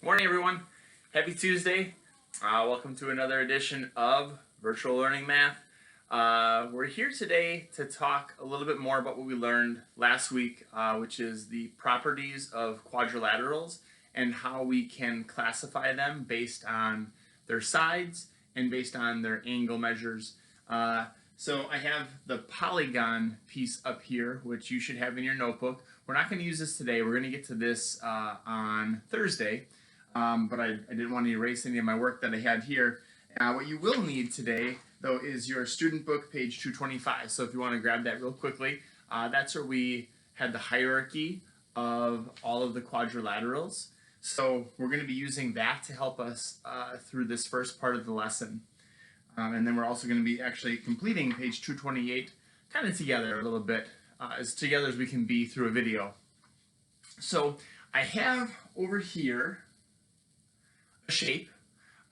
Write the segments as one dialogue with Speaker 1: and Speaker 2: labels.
Speaker 1: Morning, everyone. Happy Tuesday. Welcome to another edition of Virtual Learning Math. We're here today to talk a little bit more about what we learned last week, which is the properties of quadrilaterals and how we can classify them based on their sides and based on their angle measures. So I have the polygon piece up here, which you should have in your notebook. We're not going to use this today. We're going to get to this on Thursday. But I didn't want to erase any of my work that I had here. What you will need today, though, is your student book, page 225. So if you want to grab that real quickly, that's where we had the hierarchy of all of the quadrilaterals. So we're going to be using that to help us through this first part of the lesson. And then we're also going to be actually completing page 228 kind of together a little bit, as together as we can be through a video. So I have over here a shape.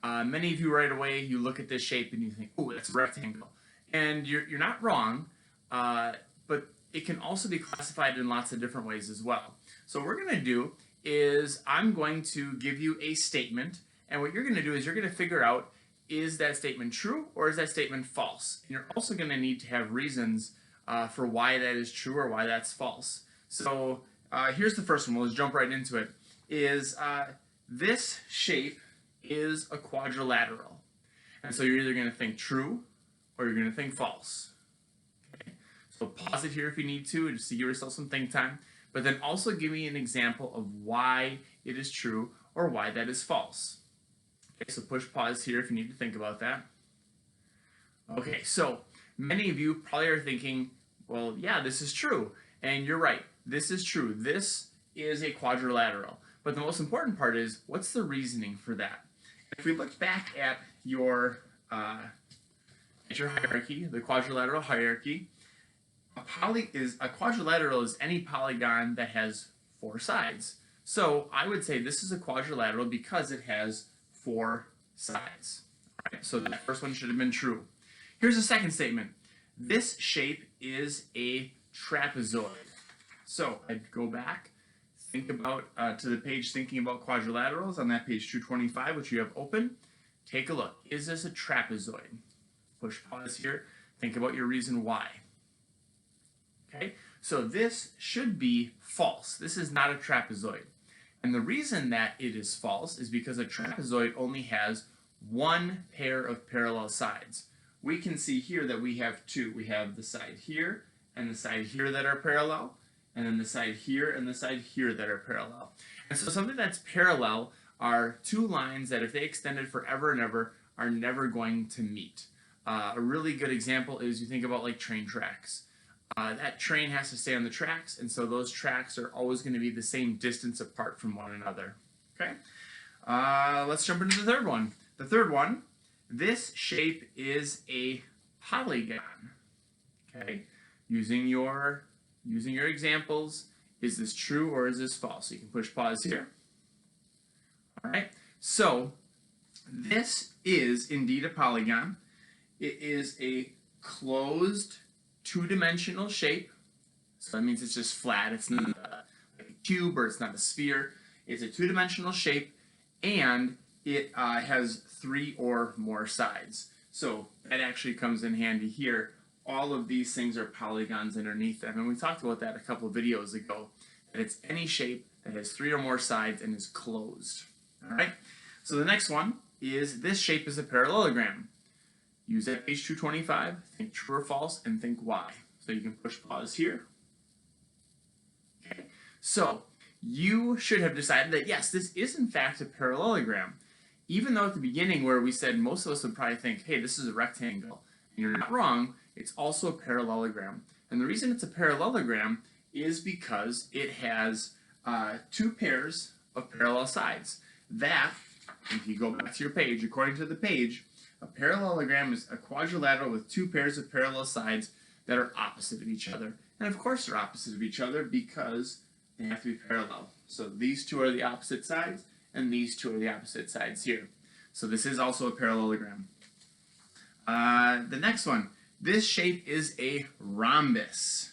Speaker 1: Many of you right away, you look at this shape and you think, oh, that's a rectangle. And you're not wrong, but it can also be classified in lots of different ways as well. So what we're going to do is I'm going to give you a statement, and what you're going to do is you're going to figure out, is that statement true or is that statement false? And you're also going to need to have reasons for why that is true or why that's false. So here's the first one. Let's jump right into it. This shape is a quadrilateral. And so you're either going to think true or you're going to think false. Okay? So pause it here if you need to, just to give yourself some think time. But then also give me an example of why it is true or why that is false. Okay, so push pause here if you need to think about that. Okay, so many of you probably are thinking, well, yeah, this is true. And you're right, this is true. This is a quadrilateral. But the most important part is, what's the reasoning for that? If we look back at your hierarchy, the quadrilateral hierarchy, a quadrilateral is any polygon that has four sides. So I would say this is a quadrilateral because it has four sides. All right, so that first one should have been true. Here's the second statement. This shape is a trapezoid. So I'd go back. Think about to the page thinking about quadrilaterals on that page 225, which you have open. Take a look. Is this a trapezoid? Push pause here. Think about your reason why. Okay, so this should be false. This is not a trapezoid. And the reason that it is false is because a trapezoid only has one pair of parallel sides. We can see here that we have two. We have the side here and the side here that are parallel, and then the side here and the side here that are parallel. And so something that's parallel are two lines that if they extended forever and ever are never going to meet. A really good example is you think about like train tracks. That train has to stay on the tracks, and so those tracks are always going to be the same distance apart from one another. Okay, let's jump into the third one. The third one, this shape is a polygon. Okay, using your examples, is this true or is this false? So you can push pause here. All right, so this is indeed a polygon. It is a closed two-dimensional shape. So that means it's just flat. It's not like a cube or it's not a sphere. It's a two-dimensional shape, and it has three or more sides. So that actually comes in handy here. All of these things are polygons underneath them, and we talked about that a couple of videos ago, that it's any shape that has three or more sides and is closed. All right, so the next one is this shape is a parallelogram. Use that page 225, think true or false, and think why. So you can push pause here. Okay, so you should have decided that yes, this is in fact a parallelogram. Even though at the beginning where we said most of us would probably think, hey, this is a rectangle, and you're not wrong, it's also a parallelogram. And the reason it's a parallelogram is because it has two pairs of parallel sides. That, if you go back to your page, according to the page, a parallelogram is a quadrilateral with two pairs of parallel sides that are opposite of each other. And of course they're opposite of each other because they have to be parallel. So these two are the opposite sides, and these two are the opposite sides here. So this is also a parallelogram. The next one. This shape is a rhombus.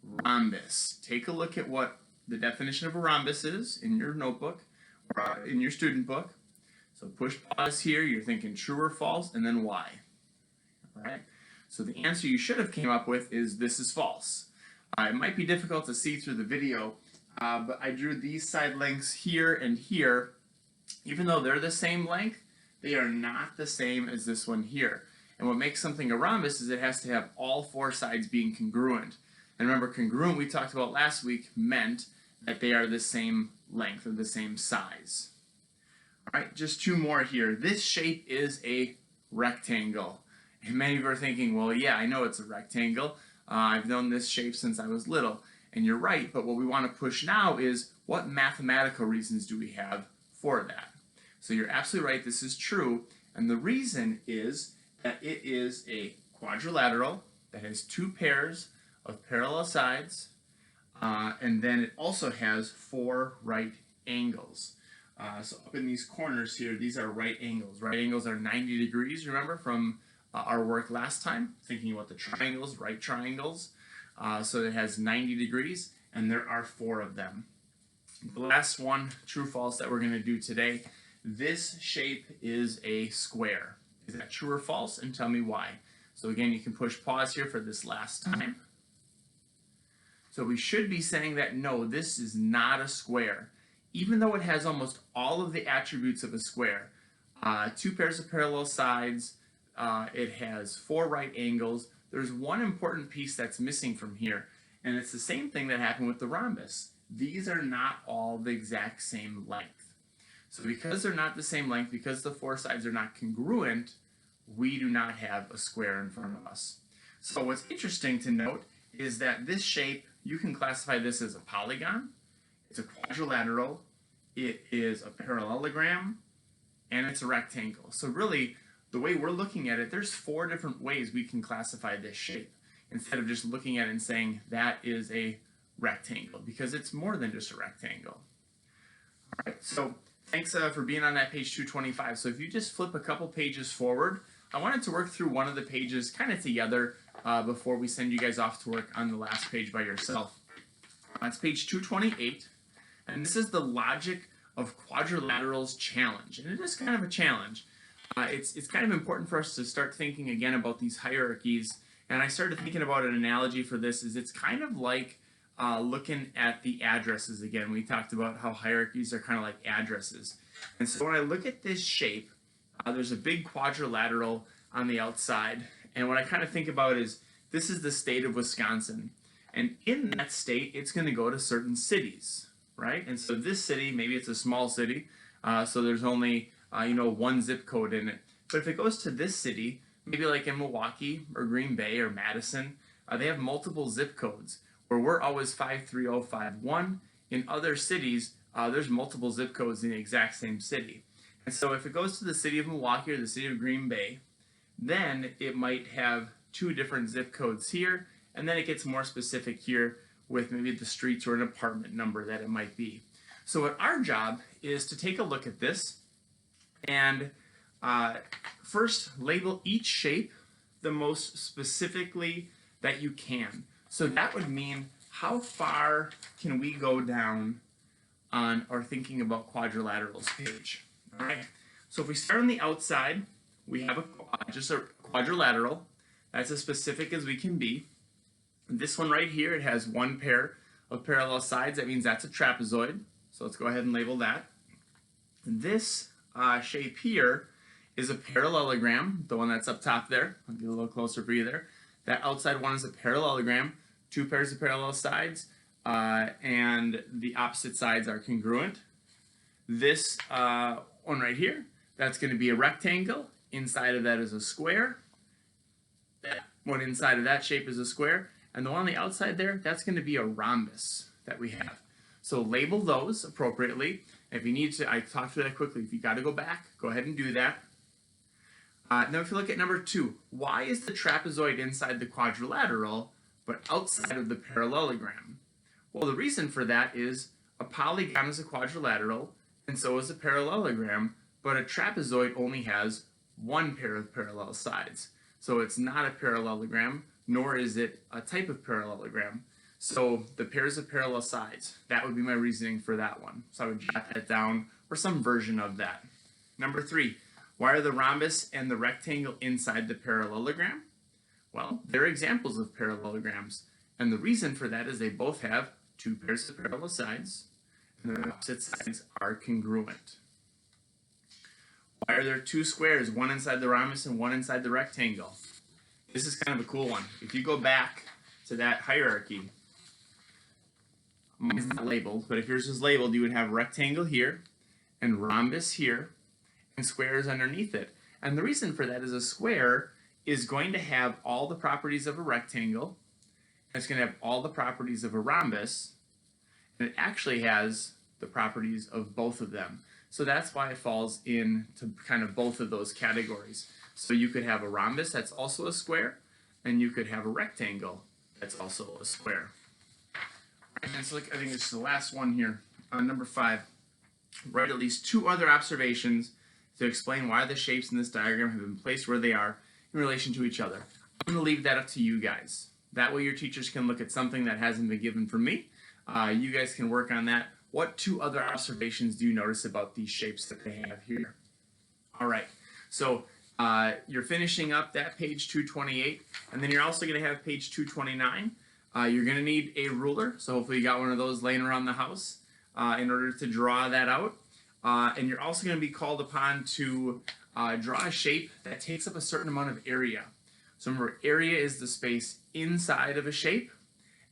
Speaker 1: Rhombus. Take a look at what the definition of a rhombus is in your notebook. in your student book. So push pause here, you're thinking true or false, and then why. All right? So the answer you should have came up with is this is false. It might be difficult to see through the video, but I drew these side lengths here and here. Even though they're the same length, they are not the same as this one here. And what makes something a rhombus is it has to have all four sides being congruent. And remember, congruent we talked about last week meant that they are the same length or the same size. All right, just two more here. This shape is a rectangle. And many of you are thinking, well, yeah, I know it's a rectangle. I've known this shape since I was little. And you're right, but what we want to push now is what mathematical reasons do we have for that? So you're absolutely right, this is true. And the reason is that it is a quadrilateral that has two pairs of parallel sides, and then it also has four right angles. So up in these corners here, these are right angles. Right angles are 90 degrees, remember, from our work last time, thinking about the triangles, right triangles. So it has 90 degrees, and there are four of them. The last one, true false, that we're going to do today, this shape is a square. Is that true or false? And tell me why. So again, you can push pause here for this last time. So we should be saying that no, this is not a square. Even though it has almost all of the attributes of a square, two pairs of parallel sides, it has four right angles, there's one important piece that's missing from here, and it's the same thing that happened with the rhombus. These are not all the exact same length. So because they're not the same length, because the four sides are not congruent, we do not have a square in front of us. So what's interesting to note is that this shape, you can classify this as a polygon, it's a quadrilateral, it is a parallelogram, and it's a rectangle. So really, the way we're looking at it, there's four different ways we can classify this shape, instead of just looking at it and saying that is a rectangle, because it's more than just a rectangle. All right, so thanks for being on that page 225. So if you just flip a couple pages forward, I wanted to work through one of the pages kind of together before we send you guys off to work on the last page by yourself. That's page 228, and this is the Logic of Quadrilaterals challenge, and it is kind of a challenge. It's kind of important for us to start thinking again about these hierarchies, and I started thinking about an analogy for this. Is it's kind of like looking at the addresses again. We talked about how hierarchies are kind of like addresses, and so when I look at this shape, there's a big quadrilateral on the outside, and what I kind of think about is this is the state of Wisconsin, and in that state it's going to go to certain cities, right? And so this city, maybe it's a small city, so there's only one zip code in it. But if it goes to this city, maybe like in Milwaukee or Green Bay or Madison, they have multiple zip codes where we're always 53051. In other cities, there's multiple zip codes in the exact same city. And so if it goes to the city of Milwaukee or the city of Green Bay, then it might have two different zip codes here, and then it gets more specific here with maybe the streets or an apartment number that it might be. So what our job is to take a look at this and first label each shape the most specifically that you can. So that would mean how far can we go down on our thinking about quadrilaterals page. All right. So if we start on the outside, we have just a quadrilateral. That's as specific as we can be. This one right here, it has one pair of parallel sides. That means that's a trapezoid. So let's go ahead and label that. This shape here is a parallelogram, the one that's up top there. I'll get a little closer for you there. That outside one is a parallelogram, two pairs of parallel sides, and the opposite sides are congruent. This one right here, that's going to be a rectangle. Inside of that is a square. That one inside of that shape is a square. And the one on the outside there, that's going to be a rhombus that we have. So label those appropriately. If you need to, I talked through that quickly. If you got to go back, go ahead and do that. Now if you look at number 2, why is the trapezoid inside the quadrilateral but outside of the parallelogram? Well, the reason for that is a polygon is a quadrilateral, and so is a parallelogram, but a trapezoid only has one pair of parallel sides. So it's not a parallelogram, nor is it a type of parallelogram. So the pairs of parallel sides, that would be my reasoning for that one. So I would jot that down, or some version of that. Number 3, why are the rhombus and the rectangle inside the parallelogram? Well, they're examples of parallelograms, and the reason for that is they both have 2 pairs of parallel sides, and their opposite sides are congruent. Why are there 2 squares, one inside the rhombus and one inside the rectangle? This is kind of a cool one. If you go back to that hierarchy, mine's not labeled, but if yours was labeled, you would have rectangle here, and rhombus here, and squares underneath it. And the reason for that is a square is going to have all the properties of a rectangle, and it's going to have all the properties of a rhombus, and it actually has the properties of both of them. So that's why it falls into kind of both of those categories. So you could have a rhombus that's also a square, and you could have a rectangle that's also a square. And so I think it's the last one here. Number 5, write at least 2 other observations to explain why the shapes in this diagram have been placed where they are in relation to each other. I'm going to leave that up to you guys. That way your teachers can look at something that hasn't been given from me. You guys can work on that. What 2 other observations do you notice about these shapes that they have here? All right, so you're finishing up that page 228, and then you're also going to have page 229. You're going to need a ruler, so hopefully you got one of those laying around the house in order to draw that out. And you're also going to be called upon to draw a shape that takes up a certain amount of area. So remember, area is the space inside of a shape,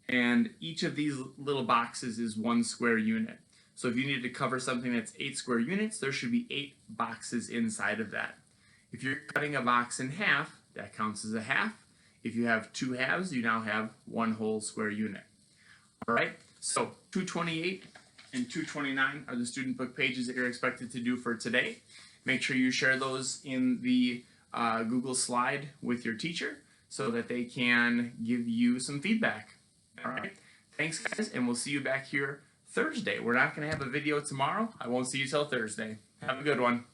Speaker 1: and each of these little boxes is 1 square unit. So if you need to cover something that's 8 square units, there should be 8 boxes inside of that. If you're cutting a box in half, that counts as a half. If you have 2 halves, you now have 1 whole square unit. All right, so 228 and 229 are the student book pages that you're expected to do for today. Make sure you share those in the Google slide with your teacher so that they can give you some feedback. All right, thanks guys, and we'll see you back here Thursday. We're not going to have a video tomorrow. I won't see you till Thursday. Have a good one.